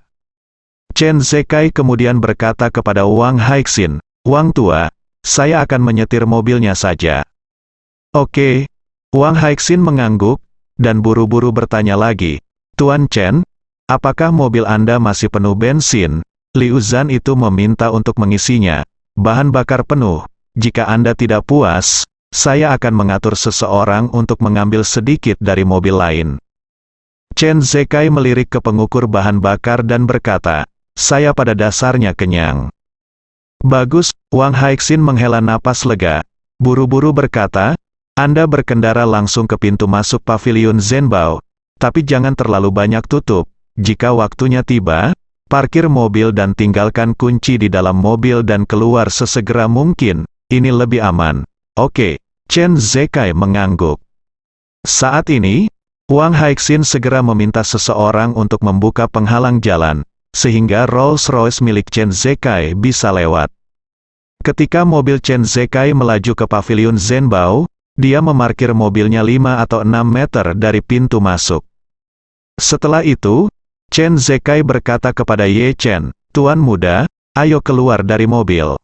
[SPEAKER 2] Chen Zekai kemudian berkata kepada Wang Haixin, "Wang tua, saya akan menyetir mobilnya saja." "Oke." Wang Haixin mengangguk, dan buru-buru bertanya lagi, "Tuan Chen, apakah mobil Anda masih penuh bensin?" Liu Zhan itu meminta untuk mengisinya. "Bahan bakar penuh. Jika Anda tidak puas, saya akan mengatur seseorang untuk mengambil sedikit dari mobil lain." Chen Zekai melirik ke pengukur bahan bakar dan berkata, "Saya pada dasarnya kenyang." "Bagus." Wang Haixin menghela napas lega. Buru-buru berkata, "Anda berkendara langsung ke pintu masuk paviliun Zhenbao, tapi jangan terlalu banyak tutup. Jika waktunya tiba, parkir mobil dan tinggalkan kunci di dalam mobil dan keluar sesegera mungkin. Ini lebih aman." "Oke." Chen Zekai mengangguk. Saat ini, Wang Haixin segera meminta seseorang untuk membuka penghalang jalan, sehingga Rolls-Royce milik Chen Zekai bisa lewat. Ketika mobil Chen Zekai melaju ke paviliun Zhenbao, dia memarkir mobilnya 5 atau 6 meter dari pintu masuk. Setelah itu, Chen Zekai berkata kepada Ye Chen, "Tuan muda, ayo keluar dari mobil."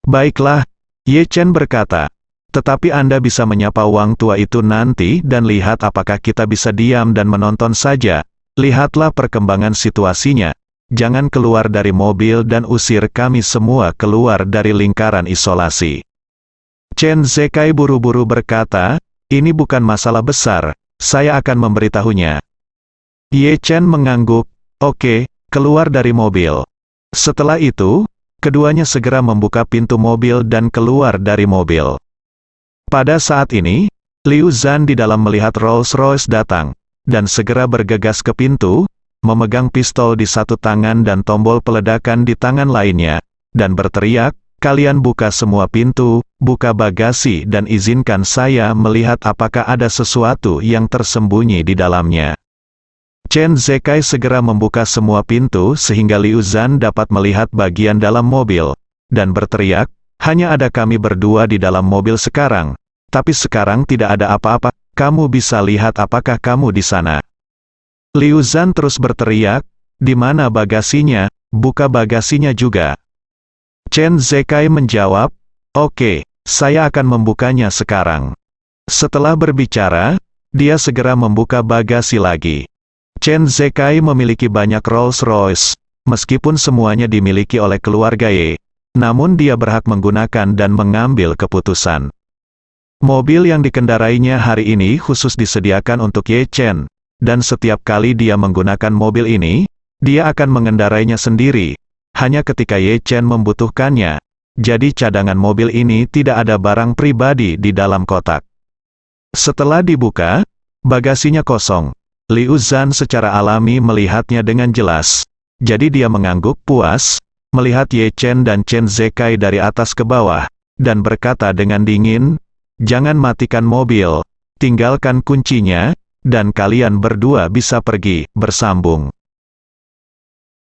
[SPEAKER 2] "Baiklah," Ye Chen berkata. "Tetapi Anda bisa menyapa Wang tua itu nanti dan lihat apakah kita bisa diam dan menonton saja. Lihatlah perkembangan situasinya. Jangan keluar dari mobil dan usir kami semua keluar dari lingkaran isolasi." Chen Zekai buru-buru berkata, "Ini bukan masalah besar, saya akan memberitahunya." Ye Chen mengangguk, "Oke, keluar dari mobil." Setelah itu, keduanya segera membuka pintu mobil dan keluar dari mobil. Pada saat ini, Liu Zhan di dalam melihat Rolls-Royce datang, dan segera bergegas ke pintu, memegang pistol di satu tangan dan tombol peledakan di tangan lainnya, dan berteriak, "Kalian buka semua pintu, buka bagasi dan izinkan saya melihat apakah ada sesuatu yang tersembunyi di dalamnya." Chen Zekai segera membuka semua pintu sehingga Liu Zhan dapat melihat bagian dalam mobil, dan berteriak, "Hanya ada kami berdua di dalam mobil sekarang. Tapi sekarang tidak ada apa-apa, kamu bisa lihat apakah kamu di sana." Liu Zhan terus berteriak, Di mana bagasinya? Buka bagasinya juga. Chen Zekai menjawab, "Oke, saya akan membukanya sekarang." Setelah berbicara, dia segera membuka bagasi lagi. Chen Zekai memiliki banyak Rolls-Royce, meskipun semuanya dimiliki oleh keluarga Ye, namun dia berhak menggunakan dan mengambil keputusan. Mobil yang dikendarainya hari ini khusus disediakan untuk Ye Chen, dan setiap kali dia menggunakan mobil ini, dia akan mengendarainya sendiri, hanya ketika Ye Chen membutuhkannya. Jadi cadangan mobil ini tidak ada barang pribadi di dalam kotak. Setelah dibuka, bagasinya kosong. Liu Zhan secara alami melihatnya dengan jelas. Jadi dia mengangguk puas, melihat Ye Chen dan Chen Zekai dari atas ke bawah, dan berkata dengan dingin, "Jangan matikan mobil, tinggalkan kuncinya, dan kalian berdua bisa pergi." Bersambung.